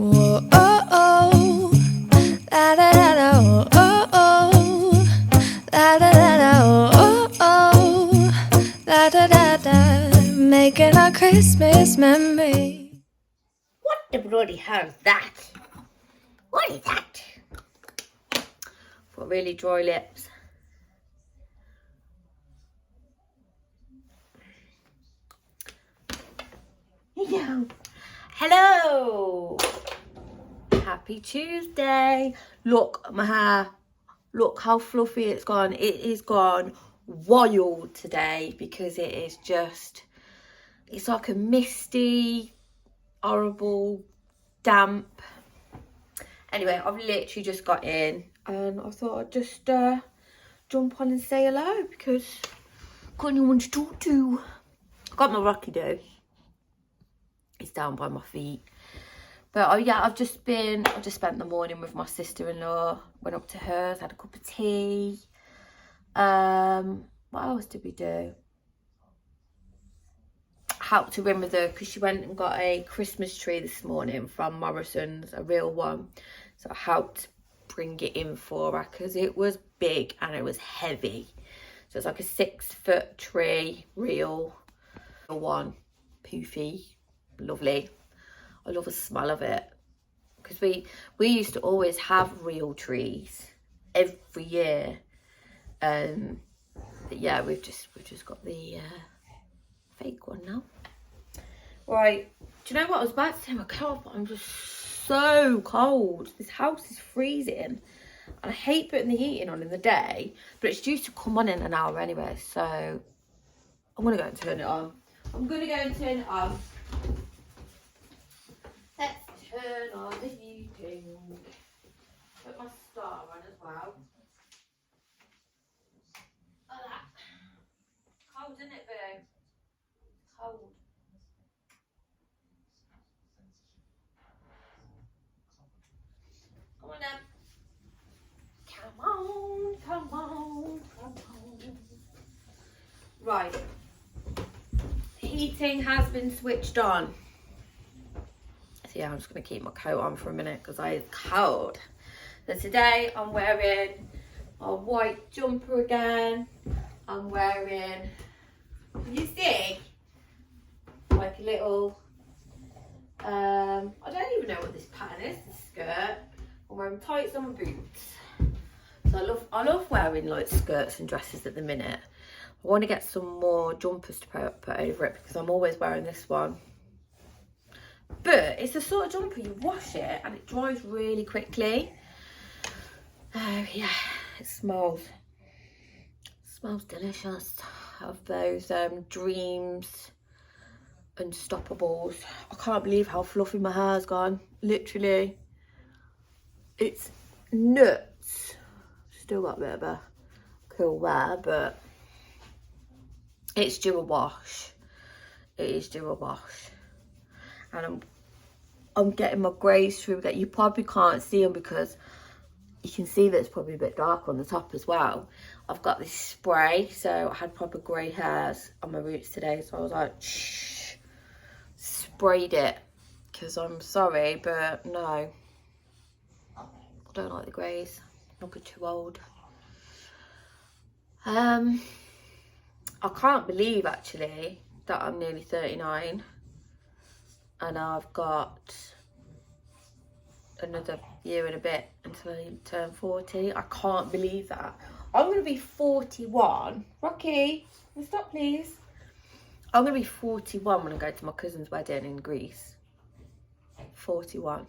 Whoa, oh, oh, la da da da, oh, oh, oh, la da da da, oh, oh, oh, la da da da, making our Christmas memory. What the bloody hell is that? What is that? Got really dry lips. Hello. Hello. Happy Tuesday. Look at my hair. Look how fluffy it's gone. It is gone wild today because it is just, it's like a misty, horrible, damp. Anyway, I've literally just got in and I thought I'd just jump on and say hello because I've got no one to talk to. I got my Rocky though. It's down by my feet. But oh yeah, I just spent the morning with my sister-in-law. Went up to hers, had a cup of tea. What else did we do? Helped her in with her because she went and got a Christmas tree this morning from Morrison's, a real one. So I helped bring it in for her because it was big and it was heavy. So it's like a 6-foot tree, real one, poofy, lovely. I love the smell of it because we used to always have real trees every year. But yeah, we've just got the fake one now. Right, do you know what I was about to say? My God, I'm just so cold. This house is freezing and I hate putting the heating on in the day, but it's due to come on in an hour anyway, so I'm gonna go and turn it on. Let's turn on the heating. Put my star on as well. Look at that. Cold, isn't it, boo? Cold. Come on then. Come on, come on, come on. Right. Heating has been switched on. So yeah, I'm just going to keep my coat on for a minute because it's cold. So today I'm wearing a white jumper again. I'm wearing, can you see? Like a little, I don't even know what this pattern is, this skirt. I'm wearing tights on my boots. So I love wearing like skirts and dresses at the minute. I want to get some more jumpers to put over it because I'm always wearing this one. But it's the sort of jumper you wash it and it dries really quickly. Oh yeah, it smells delicious of those Dreams Unstoppables. I can't believe how fluffy my hair's gone. Literally, it's nuts. Still got a bit of a curl there, but it's due a wash. It is due a wash. And I'm getting my greys through. You probably can't see them because you can see that it's probably a bit dark on the top as well. I've got this spray, so I had proper grey hairs on my roots today, so I was like, shh, sprayed it, because I'm sorry, but no, I don't like the greys, I'm not too old. I can't believe actually that I'm nearly 39 and I've got another year and a bit until I turn 40. I can't believe that. I'm going to be 41. Rocky, can you stop please? I'm going to be 41 when I go to my cousin's wedding in Greece. 41.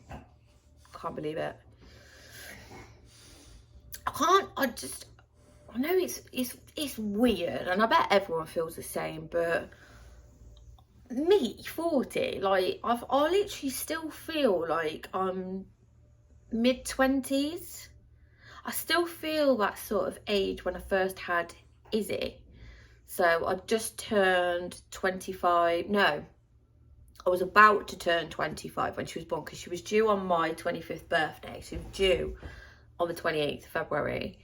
Can't believe it. I know it's weird and I bet everyone feels the same, but me, 40, like I literally still feel like I'm mid-20s. I still feel that sort of age when I first had Izzy. So I just turned 25. No, I was about to turn 25 when she was born because she was due on my 25th birthday. She was due on the 28th of February.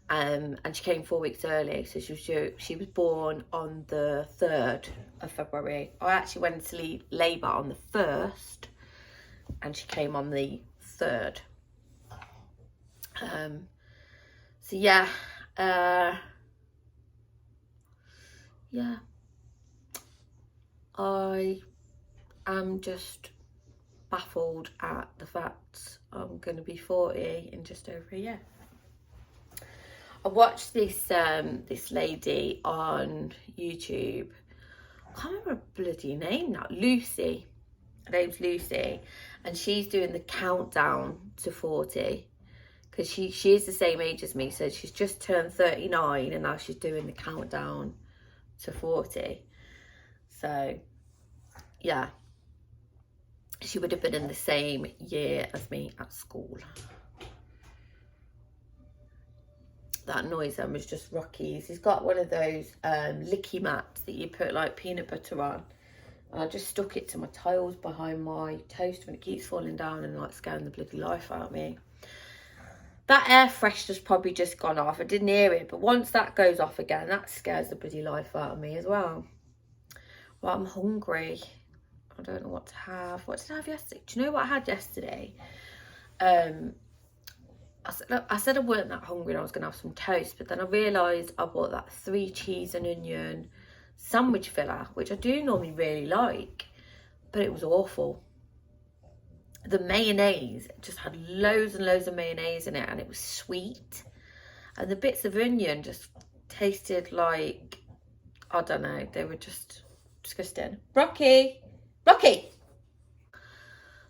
And she came 4 weeks early, so she was born on the 3rd of February. I actually went to labour on the 1st, and she came on the 3rd. So yeah, yeah, I am just baffled at the fact I'm going to be 40 in just over a year. I watched this this lady on YouTube. I can't remember her bloody name now. Lucy. Her name's Lucy, and she's doing the countdown to 40 because she is the same age as me. So she's just turned 39, and now she's doing the countdown to 40. So yeah, she would have been in the same year as me at school. That noise then was just Rocky's. He's got one of those licky mats that you put like peanut butter on. And I just stuck it to my tiles behind my toaster and it keeps falling down and like scaring the bloody life out of me. That air freshener's probably just gone off. I didn't hear it, but once that goes off again, that scares the bloody life out of me as well. Well, I'm hungry. I don't know what to have. What did I have yesterday? Do you know what I had yesterday? I said I weren't that hungry and I was going to have some toast, but then I realised I bought that 3 cheese and onion sandwich filler, which I do normally really like, but it was awful. The mayonnaise just had loads and loads of mayonnaise in it, and it was sweet, and the bits of onion just tasted like, I don't know, they were just disgusting. Rocky!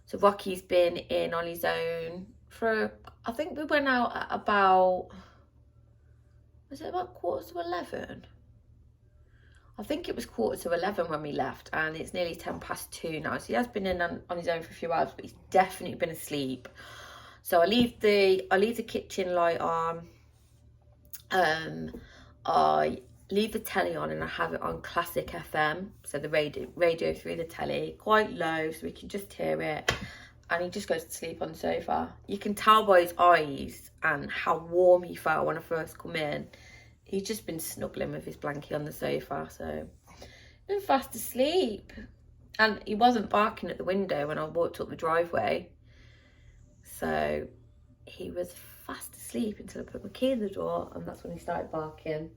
So Rocky's been in on his own for, I think we went out at about, was it about 11:15? I think it was 11:15 when we left, and it's nearly 2:10 now. So he has been in on his own for a few hours, but he's definitely been asleep. So I leave the kitchen light on. I leave the telly on, and I have it on classic FM, so the radio through the telly, quite low, so we can just hear it. And he just goes to sleep on the sofa. You can tell by his eyes and how warm he felt when I first come in. He's just been snuggling with his blankie on the sofa, so been fast asleep. And he wasn't barking at the window when I walked up the driveway, so he was fast asleep until I put my key in the door, and that's when he started barking.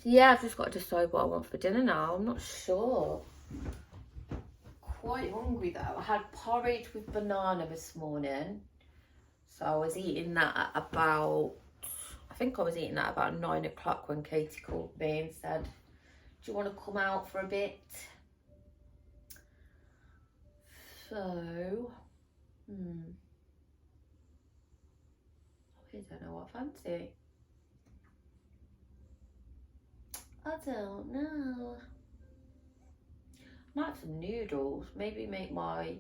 Yeah, I've just got to decide what I want for dinner now. I'm not sure. Quite hungry though. I had porridge with banana this morning, so I was eating that at about, I think I was eating that about 9 o'clock when Katie called me and said, do you want to come out for a bit? So I don't know what I fancy. I don't know. Might have some noodles. Maybe make my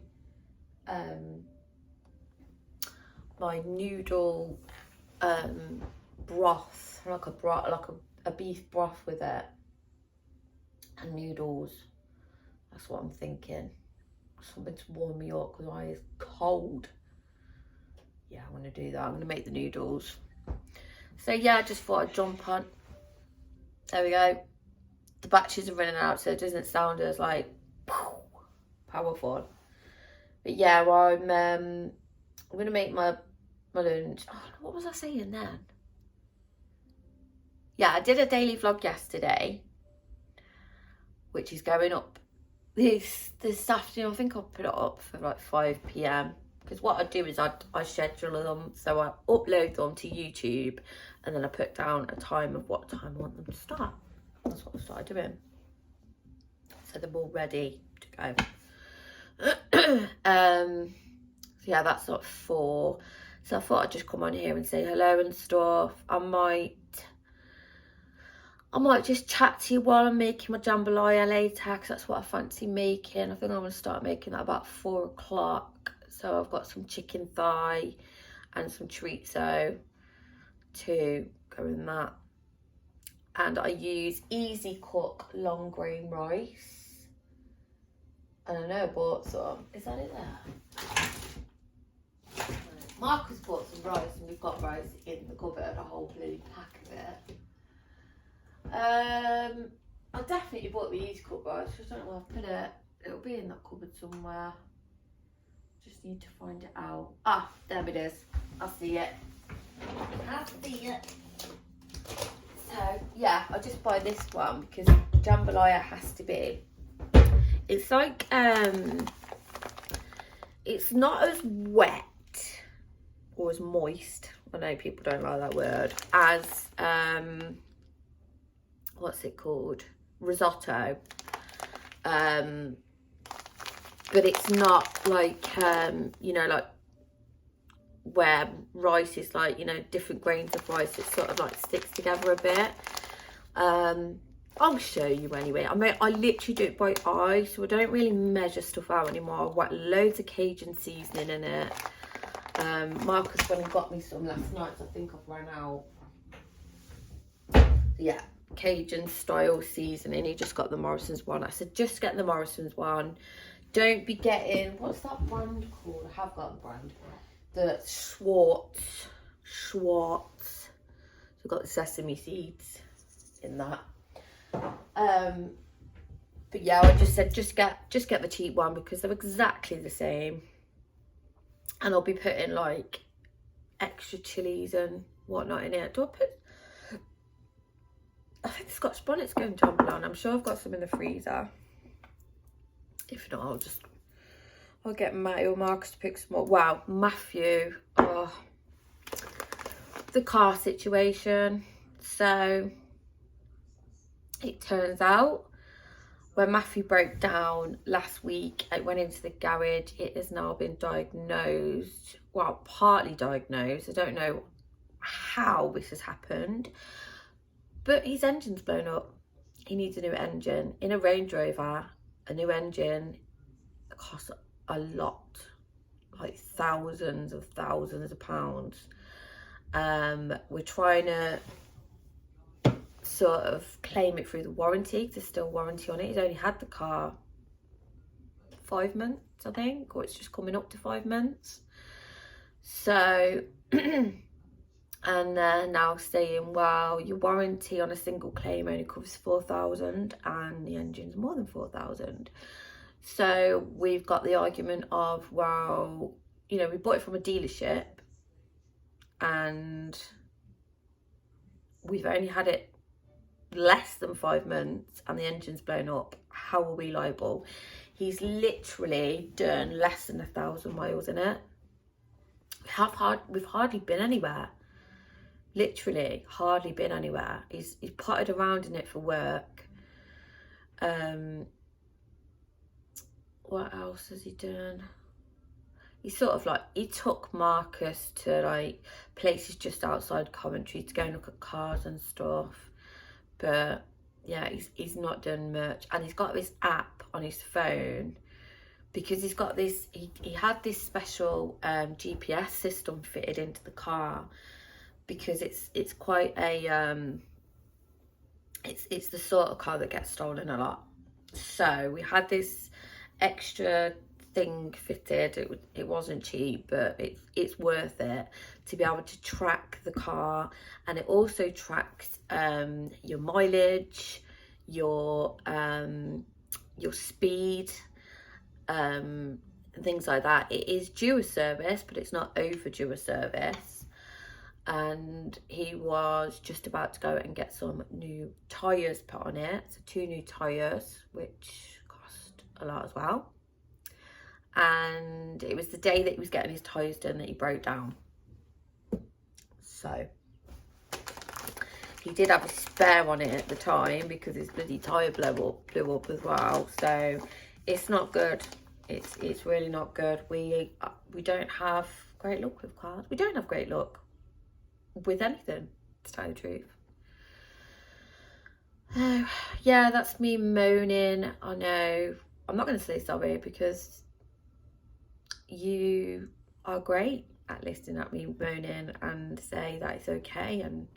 my noodle broth, like a beef broth with it, and noodles. That's what I'm thinking. Something to warm me up because I is cold. Yeah, I want to do that. I'm going to make the noodles. So yeah, I just thought I'd jump on. There we go. The batteries are running out, so it doesn't sound as like powerful. But yeah, well, I'm going to make my lunch. Oh, what was I saying then? Yeah, I did a daily vlog yesterday, which is going up this afternoon. I think I'll put it up for like 5 p.m. because what I do is I schedule them, so I upload them to YouTube, and then I put down a time of what time I want them to start. That's what I started doing, so they're all ready to go. So yeah, that's at 4. So I thought I'd just come on here and say hello and stuff. I might just chat to you while I'm making my jambalaya later, because that's what I fancy making. I think I'm going to start making that about 4 o'clock. So I've got some chicken thigh and some chorizo to go in that. And I use Easy Cook long grain rice. And I know I bought some. Is that it there? Marcus bought some rice, and we've got rice in the cupboard, a whole bloody pack of it. I definitely bought these cupboards. I don't know where I've put it. It'll be in that cupboard somewhere. Just need to find it out. Ah, there it is. I see it. I see it. So yeah, I'll just buy this one because jambalaya has to be. It's like it's not as wet or as moist. I know people don't like that word. As what's it called? Risotto. But it's not like you know, like where rice is like, you know, different grains of rice. It sort of like sticks together a bit. I'll show you anyway. I mean, I literally do it by eye, so I don't really measure stuff out anymore. I whack loads of Cajun seasoning in it. Marcus went and got me some last night, so I think I've run out. Yeah, Cajun style seasoning. He just got the Morrison's one. I said, just get the Morrison's one. Don't be getting, what's that brand called? I have got the brand. The Schwartz. So I've got the sesame seeds in that. But yeah, I just said just get the cheap one because they're exactly the same. And I'll be putting like extra chilies and whatnot in it. Do I put, I think the Scotch bonnet's going jumble on. I'm sure I've got some in the freezer. If not, I'll get Matty or Marcus to pick some more. Wow, Matthew. Oh, the car situation. So it turns out when Matthew broke down last week, it went into the garage. It has now been diagnosed, well, partly diagnosed. I don't know how this has happened, but his engine's blown up. He needs a new engine. In a Range Rover, a new engine costs a lot, like thousands of pounds. We're trying to sort of claim it through the warranty. There's still warranty on it. He's only had the car 5 months, I think, or it's just coming up to 5 months. So and they're now saying, well, your warranty on a single claim only covers 4,000 and the engine's more than 4,000. So we've got the argument of, well, you know, we bought it from a dealership and we've only had it less than 5 months and the engine's blown up. How are we liable? He's literally done less than 1,000 miles in it. We've hardly been anywhere. Literally hardly been anywhere. He's potted around in it for work. What else has he done? He sort of like, he took Marcus to like places just outside Coventry to go and look at cars and stuff. But yeah, he's not done much. And he's got this app on his phone because he's got this, he had this special GPS system fitted into the car because it's quite a, it's the sort of car that gets stolen a lot. So we had this extra thing fitted. It wasn't cheap, but it's worth it to be able to track the car. And it also tracks your mileage, your speed, and things like that. It is due a service, but it's not overdue a service. And he was just about to go and get some new tyres put on it. So 2 new tyres, which cost a lot as well. And it was the day that he was getting his tyres done that he broke down. So he did have a spare on it at the time because his bloody tyre blew up as well. So it's not good. It's really not good. We don't have great luck with cars. We don't have great luck with anything, to tell you the truth. Yeah, that's me moaning. I know. I'm not going to say sorry because you are great at listening at me moaning and say that it's okay. And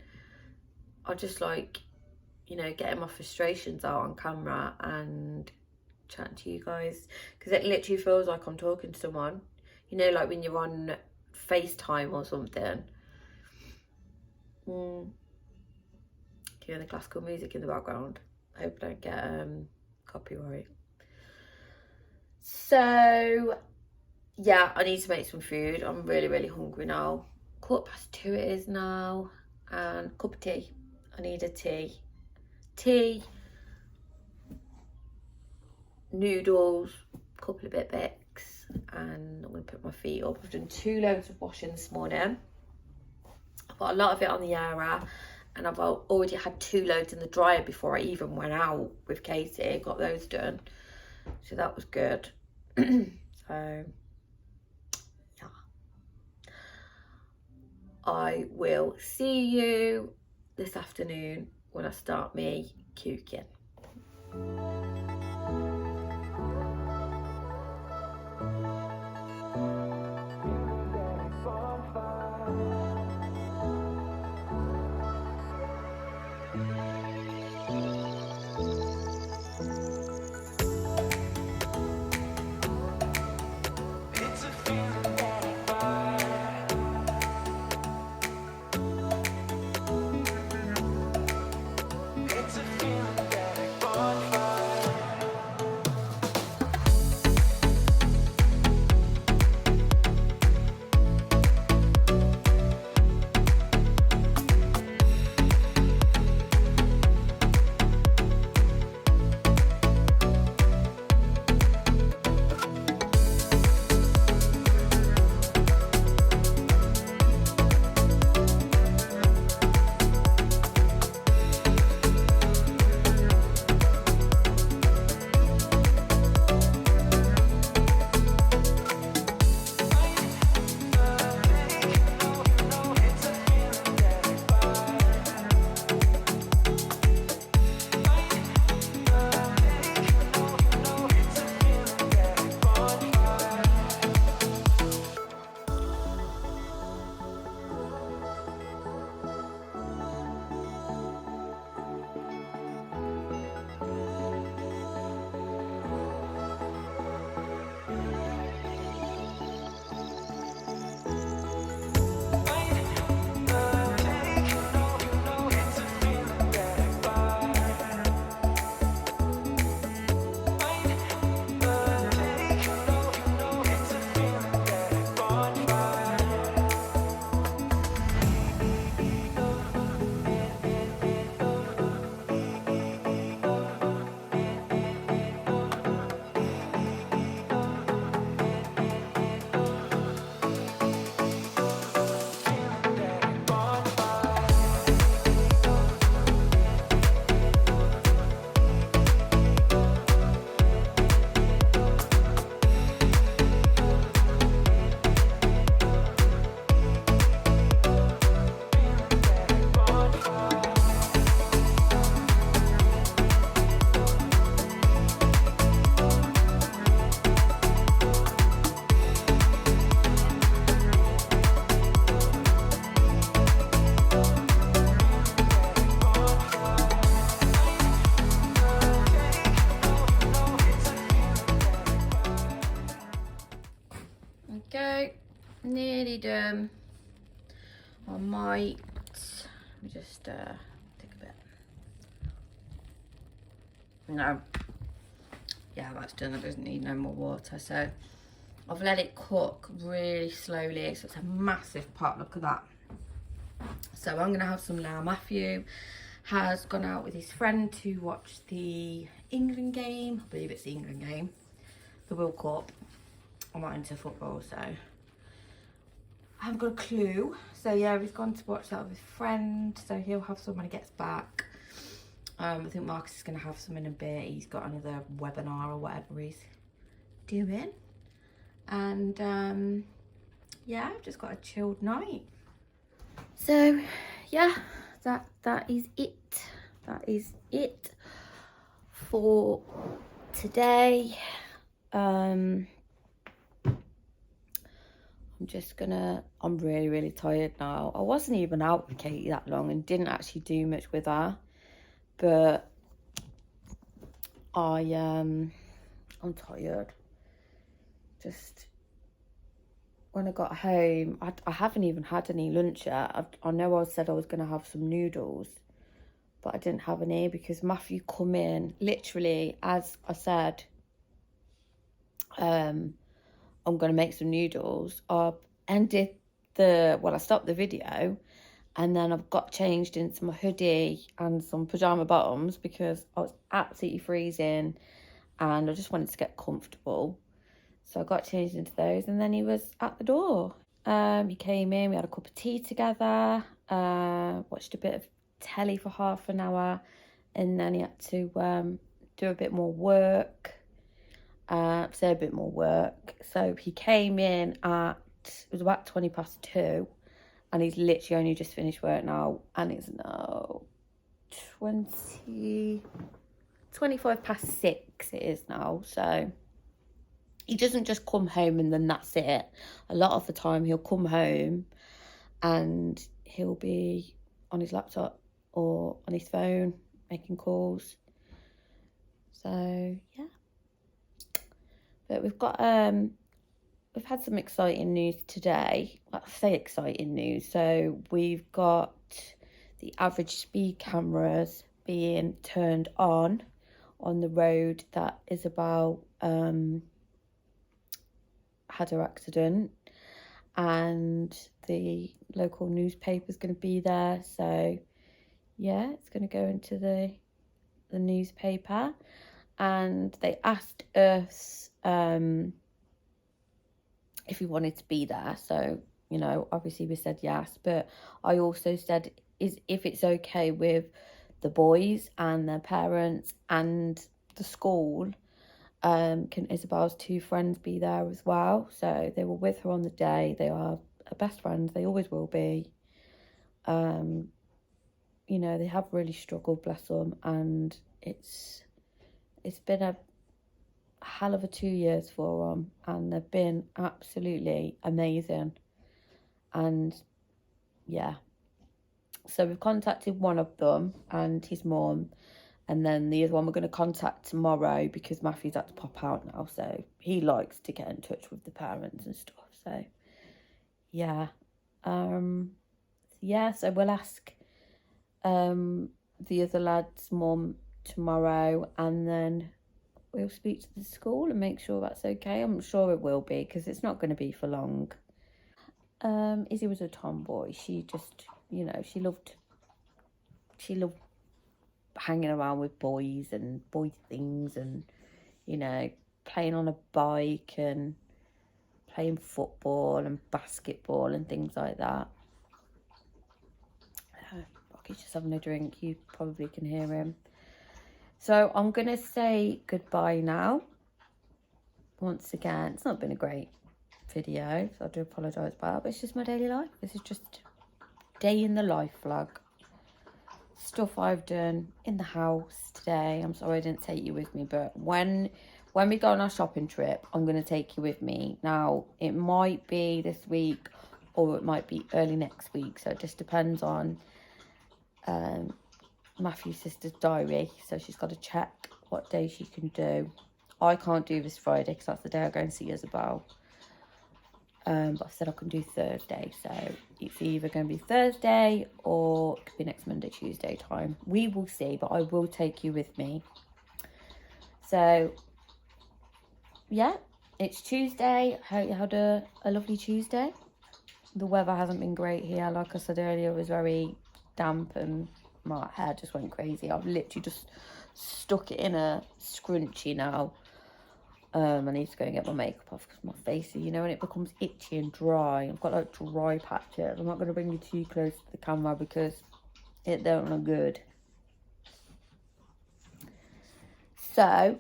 I just like, you know, getting my frustrations out on camera and chatting to you guys because it literally feels like I'm talking to someone. You know, like when you're on FaceTime or something. Hearing the classical music in the background. I hope I don't get copyright. So yeah, I need to make some food. I'm really hungry now. 2:15 it is now. And cup of tea. I need a tea, noodles, couple of bits, and I'm gonna put my feet up. I've done 2 loads of washing this morning. I've got a lot of it on the air, and I've already had 2 loads in the dryer before I even went out with Katie. Got those done, so that was good. So yeah, I will see you this afternoon when I start me cooking. Go, nearly done. I might, let me just take a bit. No, yeah, that's done. It doesn't need no more water. So I've let it cook really slowly, so it's a massive pot. Look at that. So I'm gonna have some now. Matthew has gone out with his friend to watch the England game. I believe it's the England game, the World Cup. I'm not into football, so I haven't got a clue. So yeah, he's gone to watch that with his friend, so he'll have some when he gets back. I think Marcus is going to have some in a bit. He's got another webinar or whatever he's doing. And yeah, I've just got a chilled night. So yeah, that is it. That is it for today. I'm really tired now. I wasn't even out with Katie that long and didn't actually do much with her, but I'm tired. Just when I got home, I haven't even had any lunch yet. I know I said I was gonna have some noodles, but I didn't have any because Matthew come in literally as I said, I'm gonna make some noodles. I stopped the video, and then I've got changed into my hoodie and some pajama bottoms because I was absolutely freezing and I just wanted to get comfortable. So I got changed into those, and then he was at the door. He came in, we had a cup of tea together, watched a bit of telly for half an hour, and then he had to do a bit more work. So he came in at, it was about 2:20, and he's literally only just finished work now, and it's now 25:06 it is now. So he doesn't just come home and then that's it. A lot of the time he'll come home and he'll be on his laptop or on his phone making calls. So yeah, but we've had some exciting news today. I say exciting news. So we've got the average speed cameras being turned on the road that Isabel had her accident, and the local newspaper's going to be there. So yeah, it's going to go into the newspaper, and they asked us if we wanted to be there. So, you know, obviously we said yes, but I also said if it's okay with the boys and their parents and the school, can Isabel's two friends be there as well? So they were with her on the day. They are her best friends. They always will be. You know, they have really struggled, bless them, and it's been a hell of a 2 years for them, and they've been absolutely amazing. And yeah, so we've contacted one of them and his mum, and then the other one we're going to contact tomorrow because Matthew's had to pop out now, so he likes to get in touch with the parents and stuff. So yeah, so we'll ask the other lad's mum tomorrow, and then we'll speak to the school and make sure that's okay. I'm sure it will be because it's not going to be for long. Izzy was a tomboy. She just, you know, she loved hanging around with boys and boy things, and, you know, playing on a bike and playing football and basketball and things like that. Rocky's just having a drink. You probably can hear him. So I'm going to say goodbye now. Once again, it's not been a great video, so I do apologise about that, but it's just my daily life. This is just day in the life vlog. Stuff I've done in the house today. I'm sorry I didn't take you with me, but when we go on our shopping trip, I'm going to take you with me. Now, it might be this week or it might be early next week, so it just depends on Matthew's sister's diary, so she's got to check what day she can do. I can't do this Friday because that's the day I go and see Isabel. But I said I can do Thursday, so it's either going to be Thursday or it could be next Monday, Tuesday time. We will see, but I will take you with me. So yeah, it's Tuesday. I hope you had a lovely Tuesday. The weather hasn't been great here. Like I said earlier, it was very damp and my hair just went crazy. I've literally just stuck it in a scrunchie now. I need to go and get my makeup off because my face, you know, when it becomes itchy and dry, I've got like dry patches. I'm not going to bring you too close to the camera because it don't look good. So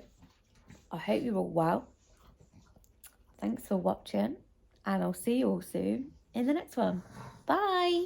I hope you're all well. Thanks for watching, and I'll see you all soon in the next one. Bye.